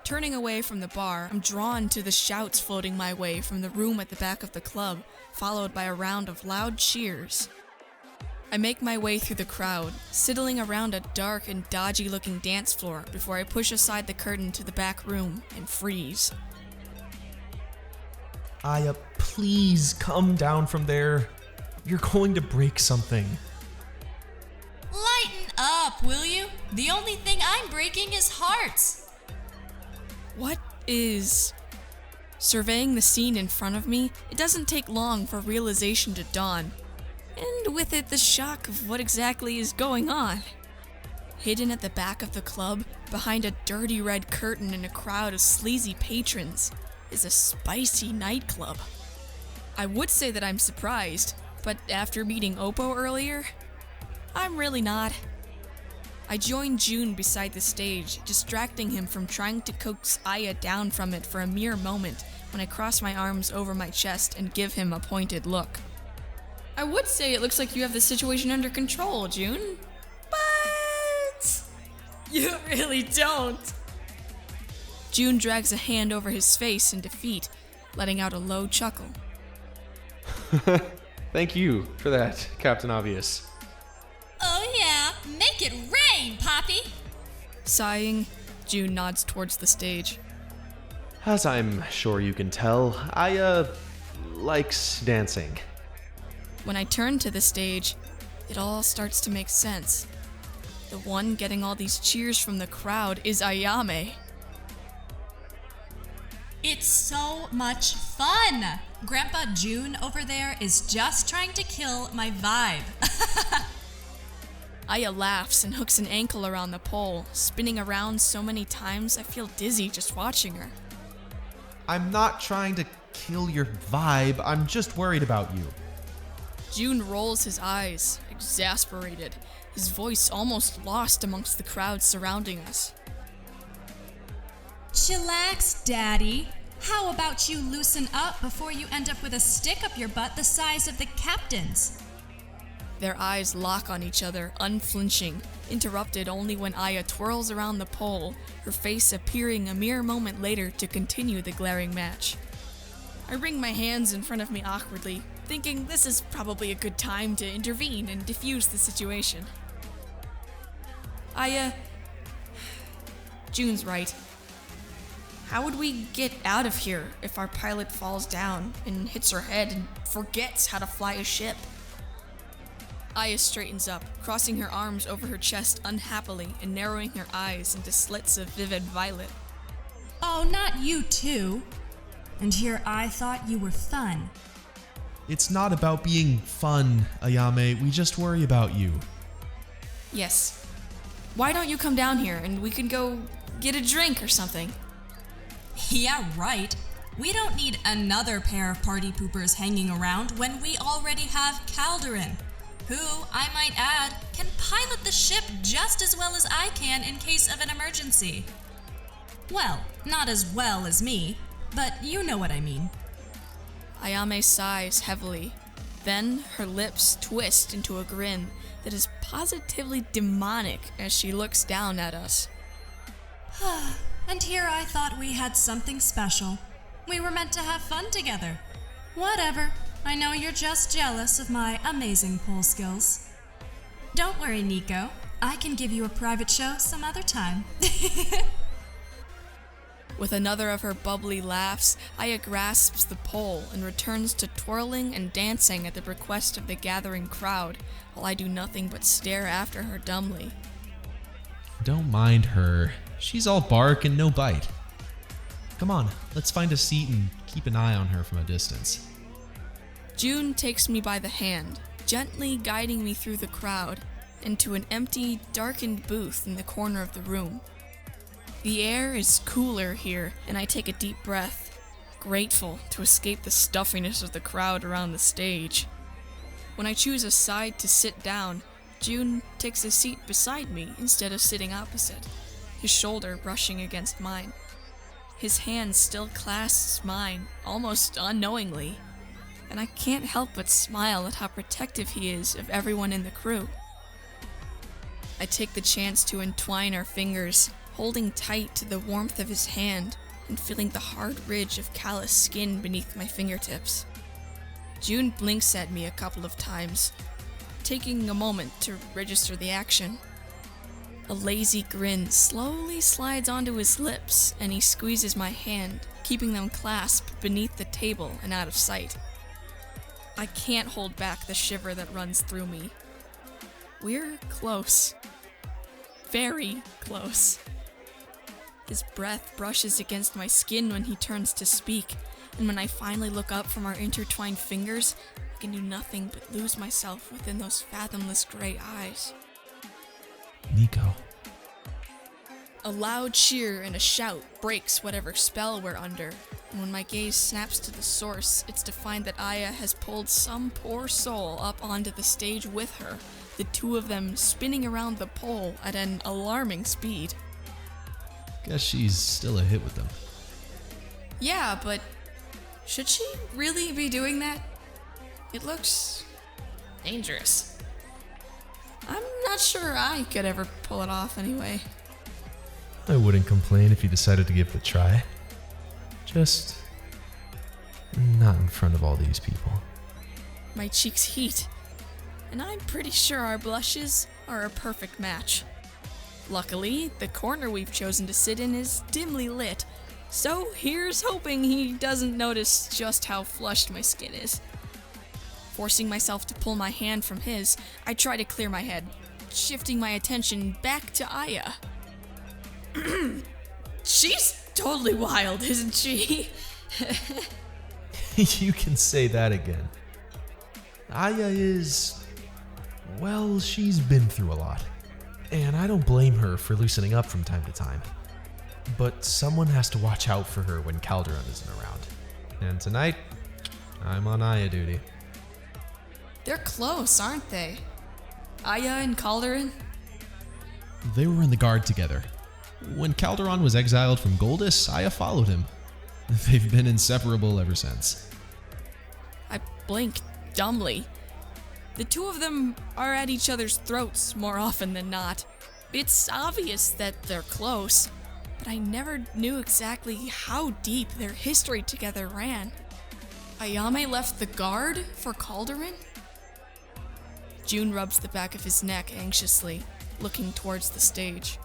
Turning away from the bar, I'm drawn to the shouts floating my way from the room at the back of the club, followed by a round of loud cheers. I make my way through the crowd, sidling around a dark and dodgy-looking dance floor before I push aside the curtain to the back room and freeze. Aya, please come down from there. You're going to break something. Lighten up, will you? The only thing I'm breaking is hearts. What is... Surveying the scene in front of me, it doesn't take long for realization to dawn. And with it, the shock of what exactly is going on. Hidden at the back of the club, behind a dirty red curtain and a crowd of sleazy patrons, is a spicy nightclub. I would say that I'm surprised, but after meeting Oppo earlier, I'm really not. I join June beside the stage, distracting him from trying to coax Aya down from it for a mere moment when I cross my arms over my chest and give him a pointed look. I would say it looks like you have the situation under control, June, but you really don't. June drags a hand over his face in defeat, letting out a low chuckle. Thank you for that, Captain Obvious. Oh yeah, make it rain, Poppy! Sighing, June nods towards the stage. As I'm sure you can tell, Aya likes dancing. When I turn to the stage, it all starts to make sense. The one getting all these cheers from the crowd is Ayame. It's so much fun! Grandpa June over there is just trying to kill my vibe. Aya laughs and hooks an ankle around the pole, spinning around so many times I feel dizzy just watching her. I'm not trying to kill your vibe, I'm just worried about you. June rolls his eyes, exasperated, his voice almost lost amongst the crowd surrounding us. Chillax, Daddy. How about you loosen up before you end up with a stick up your butt the size of the captain's? Their eyes lock on each other, unflinching, interrupted only when Aya twirls around the pole, her face appearing a mere moment later to continue the glaring match. I wring my hands in front of me awkwardly, thinking this is probably a good time to intervene and defuse the situation. June's right. How would we get out of here if our pilot falls down and hits her head and forgets how to fly a ship? Aya straightens up, crossing her arms over her chest unhappily and narrowing her eyes into slits of vivid violet. Oh, not you too. And here I thought you were fun. It's not about being fun, Ayame, we just worry about you. Yes. Why don't you come down here and we can go get a drink or something? Yeah, right. We don't need another pair of party poopers hanging around when we already have Calderin, who, I might add, can pilot the ship just as well as I can in case of an emergency. Well, not as well as me, but you know what I mean. Ayame sighs heavily. Then her lips twist into a grin that is positively demonic as she looks down at us. And here I thought we had something special. We were meant to have fun together. Whatever. I know you're just jealous of my amazing pole skills. Don't worry, Nico. I can give you a private show some other time. With another of her bubbly laughs, Aya grasps the pole and returns to twirling and dancing at the request of the gathering crowd, while I do nothing but stare after her dumbly. Don't mind her. She's all bark and no bite. Come on, let's find a seat and keep an eye on her from a distance. June takes me by the hand, gently guiding me through the crowd into an empty, darkened booth in the corner of the room. The air is cooler here, and I take a deep breath, grateful to escape the stuffiness of the crowd around the stage. When I choose a side to sit down, June takes a seat beside me instead of sitting opposite, his shoulder brushing against mine. His hand still clasps mine, almost unknowingly, and I can't help but smile at how protective he is of everyone in the crew. I take the chance to entwine our fingers, holding tight to the warmth of his hand and feeling the hard ridge of callous skin beneath my fingertips. June blinks at me a couple of times, taking a moment to register the action. A lazy grin slowly slides onto his lips, and he squeezes my hand, keeping them clasped beneath the table and out of sight. I can't hold back the shiver that runs through me. We're close. Very close. His breath brushes against my skin when he turns to speak, and when I finally look up from our intertwined fingers, I can do nothing but lose myself within those fathomless gray eyes. Nico. A loud cheer and a shout breaks whatever spell we're under, and when my gaze snaps to the source, it's to find that Aya has pulled some poor soul up onto the stage with her, the two of them spinning around the pole at an alarming speed. Guess she's still a hit with them. Yeah, but should she really be doing that? It looks dangerous. I'm not sure I could ever pull it off anyway. I wouldn't complain if you decided to give it a try. Just not in front of all these people. My cheeks heat, and I'm pretty sure our blushes are a perfect match. Luckily, the corner we've chosen to sit in is dimly lit, so here's hoping he doesn't notice just how flushed my skin is. Forcing myself to pull my hand from his, I try to clear my head, shifting my attention back to Aya. She's totally wild, isn't she? You can say that again. Aya is... well, she's been through a lot. And I don't blame her for loosening up from time to time. But someone has to watch out for her when Calderon isn't around. And tonight, I'm on Aya duty. They're close, aren't they? Aya and Calderon? They were in the guard together. When Calderon was exiled from Goldus, Aya followed him. They've been inseparable ever since. I blink dumbly. The two of them are at each other's throats more often than not. It's obvious that they're close, but I never knew exactly how deep their history together ran. Ayame left the guard for Calderon? June rubs the back of his neck anxiously, looking towards the stage.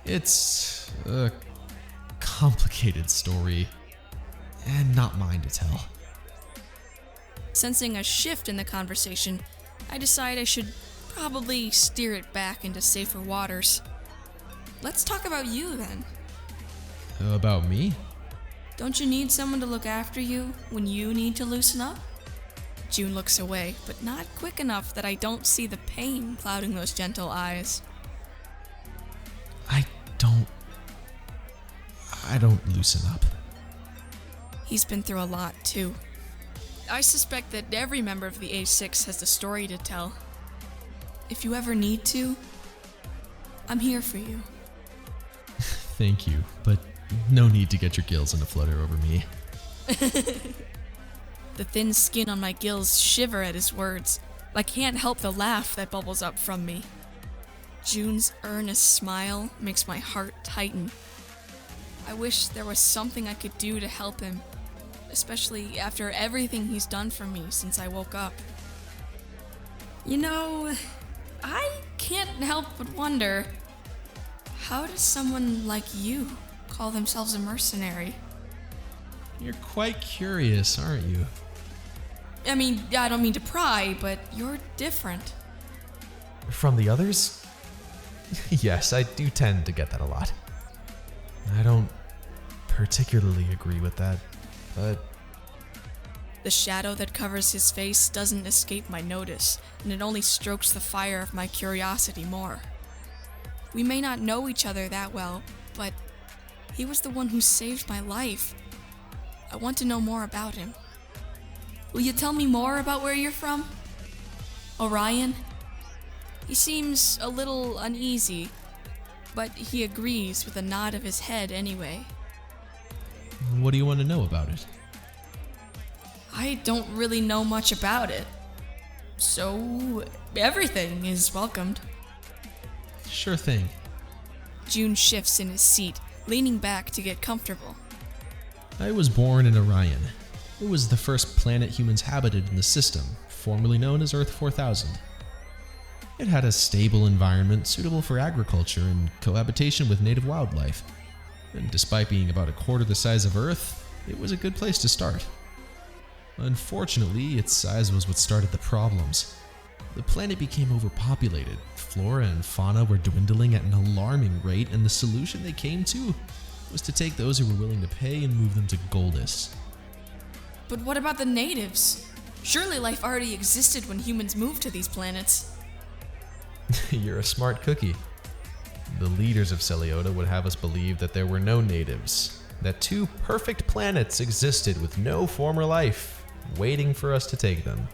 It's a complicated story, and not mine to tell. Sensing a shift in the conversation, I decide I should probably steer it back into safer waters. Let's talk about you then. About me? Don't you need someone to look after you when you need to loosen up? June looks away, but not quick enough that I don't see the pain clouding those gentle eyes. I don't loosen up. He's been through a lot, too. I suspect that every member of the A6 has a story to tell. If you ever need to, I'm here for you. Thank you, but no need to get your gills in a flutter over me. The thin skin on my gills shiver at his words. I can't help the laugh that bubbles up from me. June's earnest smile makes my heart tighten. I wish there was something I could do to help him, especially after everything he's done for me since I woke up. You know, I can't help but wonder, how does someone like you call themselves a mercenary? You're quite curious, aren't you? I mean, I don't mean to pry, but you're different. From the others? Yes, I do tend to get that a lot. I don't particularly agree with that, but... The shadow that covers his face doesn't escape my notice, and it only strokes the fire of my curiosity more. We may not know each other that well, but he was the one who saved my life. I want to know more about him. Will you tell me more about where you're from? Orion? He seems a little uneasy, but he agrees with a nod of his head anyway. What do you want to know about it? I don't really know much about it, so everything is welcomed. Sure thing. June shifts in his seat, leaning back to get comfortable. I was born in Orion. It was the first planet humans habited in the system, formerly known as Earth 4000. It had a stable environment suitable for agriculture and cohabitation with native wildlife. And despite being about a quarter the size of Earth, it was a good place to start. Unfortunately, its size was what started the problems. The planet became overpopulated, flora and fauna were dwindling at an alarming rate, and the solution they came to was to take those who were willing to pay and move them to Goldus. But what about the natives? Surely life already existed when humans moved to these planets. You're a smart cookie. The leaders of Celiota would have us believe that there were no natives, that two perfect planets existed with no former life, waiting for us to take them.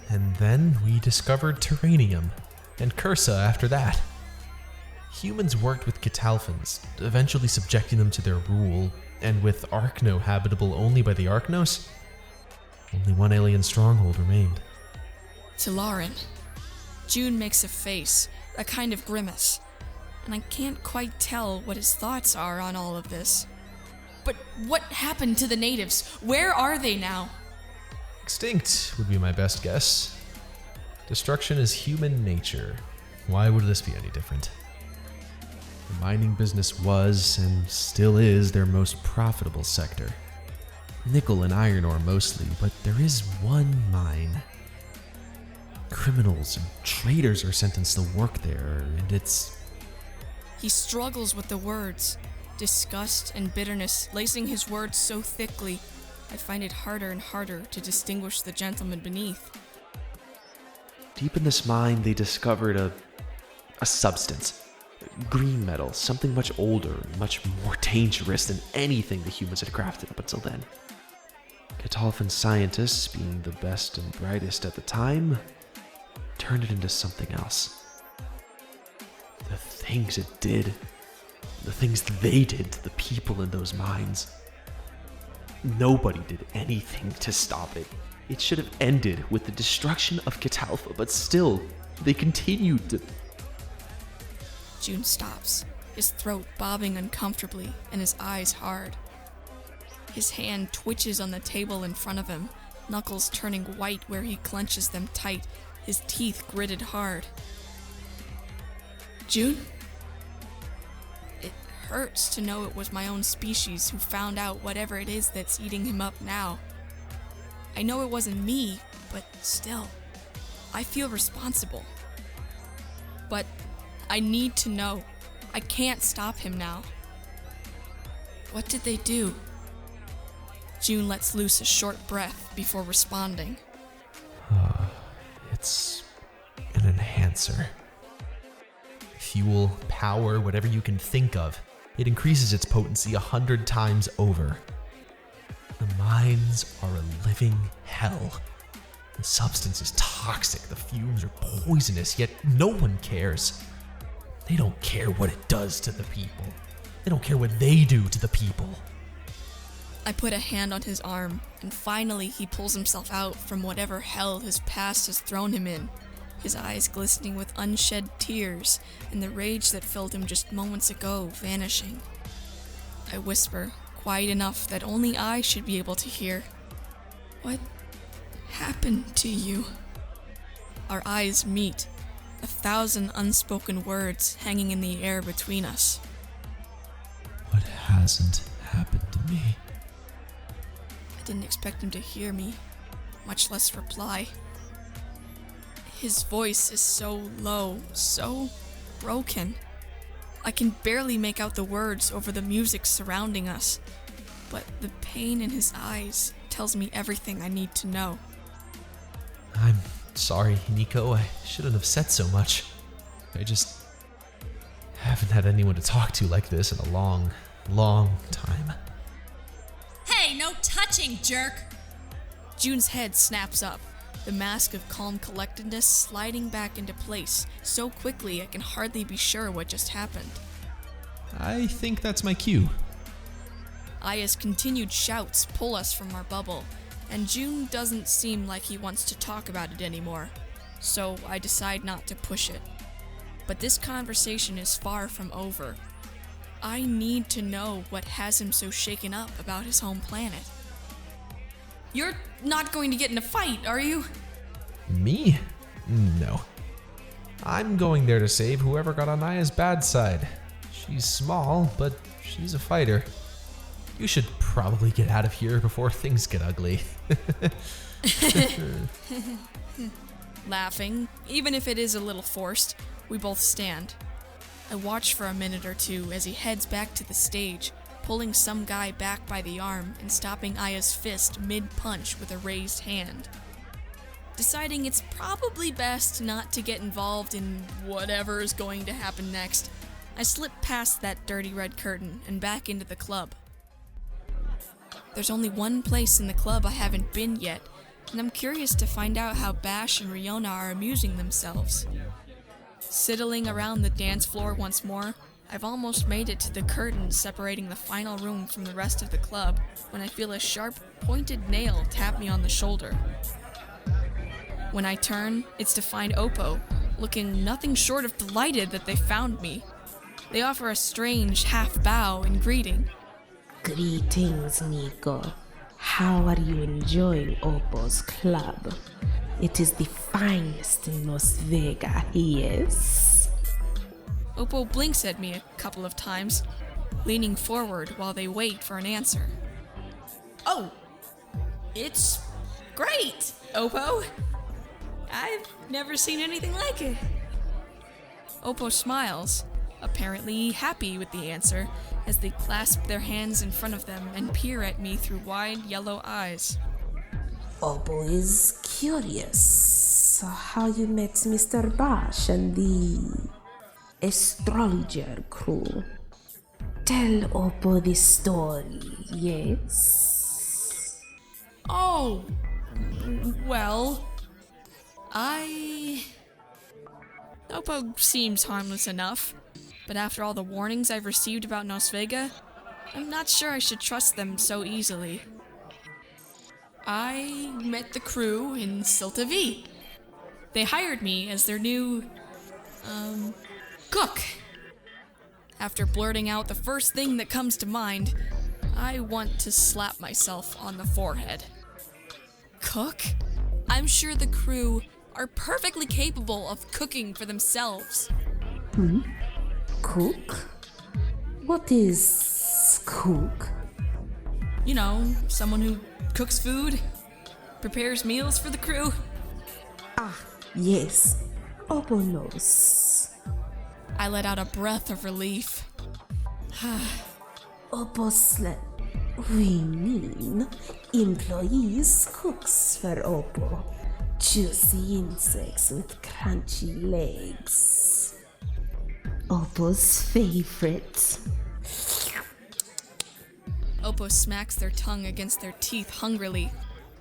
And then we discovered Terranium, and Cursa after that. Humans worked with Catalphans, eventually subjecting them to their rule, and with Arkno habitable only by the Arknos, only one alien stronghold remained. Talarin. June makes a face, a kind of grimace, and I can't quite tell what his thoughts are on all of this. But what happened to the natives? Where are they now? Extinct would be my best guess. Destruction is human nature. Why would this be any different? The mining business was, and still is, their most profitable sector. Nickel and iron ore mostly, but there is one mine. Criminals and traitors are sentenced to work there, and it's... He struggles with the words, disgust and bitterness lacing his words so thickly, I find it harder and harder to distinguish the gentleman beneath. Deep in this mine, they discovered a substance. Green metal, something much older, much more dangerous than anything the humans had crafted up until then. Catalphan scientists, being the best and brightest at the time, turned it into something else. The things it did, the things they did to the people in those mines. Nobody did anything to stop it. It should have ended with the destruction of Catalpha, but still, they continued to... June stops, his throat bobbing uncomfortably and his eyes hard. His hand twitches on the table in front of him, knuckles turning white where he clenches them tight, his teeth gritted hard. June? It hurts to know it was my own species who found out whatever it is that's eating him up now. I know it wasn't me, but still, I feel responsible. But I need to know. I can't stop him now. What did they do? June lets loose a short breath before responding. It's an enhancer. Fuel, power, whatever you can think of. It increases its potency 100 times over. The mines are a living hell. The substance is toxic, the fumes are poisonous, yet no one cares. They don't care what it does to the people. They don't care what they do to the people. I put a hand on his arm, and finally he pulls himself out from whatever hell his past has thrown him in, his eyes glistening with unshed tears, and the rage that filled him just moments ago vanishing. I whisper, quiet enough that only I should be able to hear. What happened to you? Our eyes meet, 1,000 unspoken words hanging in the air between us. What hasn't happened to me? I didn't expect him to hear me, much less reply. His voice is so low, so broken. I can barely make out the words over the music surrounding us, but the pain in his eyes tells me everything I need to know. I'm sorry, Nico. I shouldn't have said so much. I just haven't had anyone to talk to like this in a long, long time. Hey, no touching, jerk! June's head snaps up, the mask of calm collectedness sliding back into place so quickly I can hardly be sure what just happened. I think that's my cue. Aya's continued shouts pull us from our bubble, and June doesn't seem like he wants to talk about it anymore, so I decide not to push it. But this conversation is far from over, I need to know what has him so shaken up about his home planet. You're not going to get in a fight, are you? Me? No. I'm going there to save whoever got on Aya's bad side. She's small, but she's a fighter. You should probably get out of here before things get ugly. Laughing, even if it is a little forced, we both stand. I watch for a minute or two as he heads back to the stage, pulling some guy back by the arm and stopping Aya's fist mid-punch with a raised hand. Deciding it's probably best not to get involved in whatever is going to happen next, I slip past that dirty red curtain and back into the club. There's only one place in the club I haven't been yet, and I'm curious to find out how Bash and Riona are amusing themselves. Sidling around the dance floor once more, I've almost made it to the curtain separating the final room from the rest of the club when I feel a sharp, pointed nail tap me on the shoulder. When I turn, it's to find Oppo, looking nothing short of delighted that they found me. They offer a strange half bow in greeting. Greetings, Nico. How are you enjoying Oppo's club? It is the finest in Las Vegas, yes? Oppo blinks at me a couple of times, leaning forward while they wait for an answer. Oh, it's great, Oppo. I've never seen anything like it. Oppo smiles, apparently happy with the answer, as they clasp their hands in front of them and peer at me through wide yellow eyes. Oppo is curious how you met Mr. Bash and the astrologer crew. Tell Oppo the story, yes? Oh, well, Oppo seems harmless enough, but after all the warnings I've received about Las Vegas, I'm not sure I should trust them so easily. I met the crew in Silta V. They hired me as their new, cook. After blurting out the first thing that comes to mind, I want to slap myself on the forehead. Cook? I'm sure the crew are perfectly capable of cooking for themselves. Cook? What is cook? You know, someone who cooks food, prepares meals for the crew. Ah, yes. Oppo knows. I let out a breath of relief. Oppo slept. We mean employees cooks for Oppo. Juicy insects with crunchy legs. Oppo's favorite. Oppo smacks their tongue against their teeth hungrily,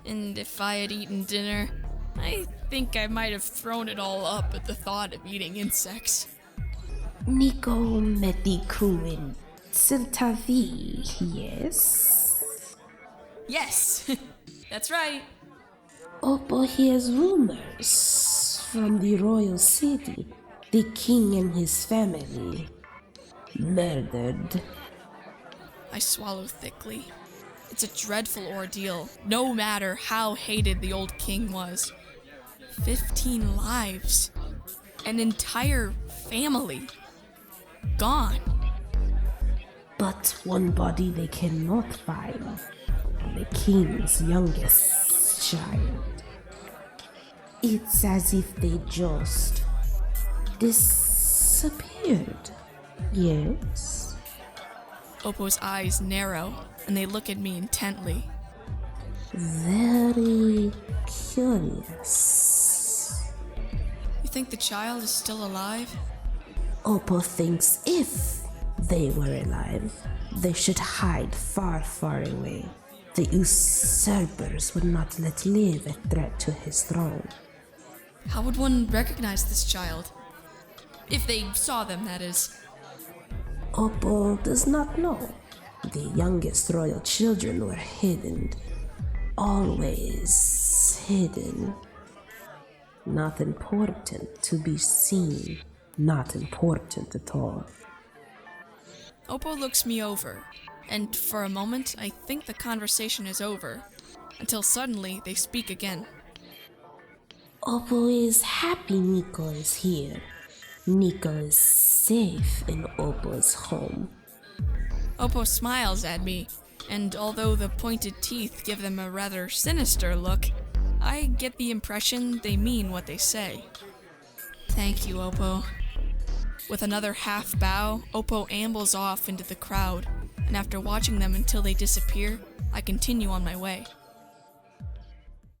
and if I had eaten dinner, I think I might have thrown it all up at the thought of eating insects. Nico met the crew in Silta V, yes? Yes, that's right. Oppo hears rumors from the royal city. The king and his family murdered. I swallow thickly. It's a dreadful ordeal, no matter how hated the old king was. 15 lives. An entire family. Gone. But one body they cannot find. The king's youngest child. It's as if they just disappeared. Yes? Oppo's eyes narrow, and they look at me intently. Very curious. You think the child is still alive? Oppo thinks if they were alive, they should hide far, far away. The usurpers would not let live a threat to his throne. How would one recognize this child? If they saw them, that is. Oppo does not know. The youngest royal children were hidden. Always hidden. Not important to be seen. Not important at all. Oppo looks me over, and for a moment I think the conversation is over, until suddenly they speak again. Oppo is happy Nico is here. Nico is safe in Oppo's home. Oppo smiles at me, and although the pointed teeth give them a rather sinister look, I get the impression they mean what they say. Thank you, Oppo. With another half bow, Oppo ambles off into the crowd, and after watching them until they disappear, I continue on my way.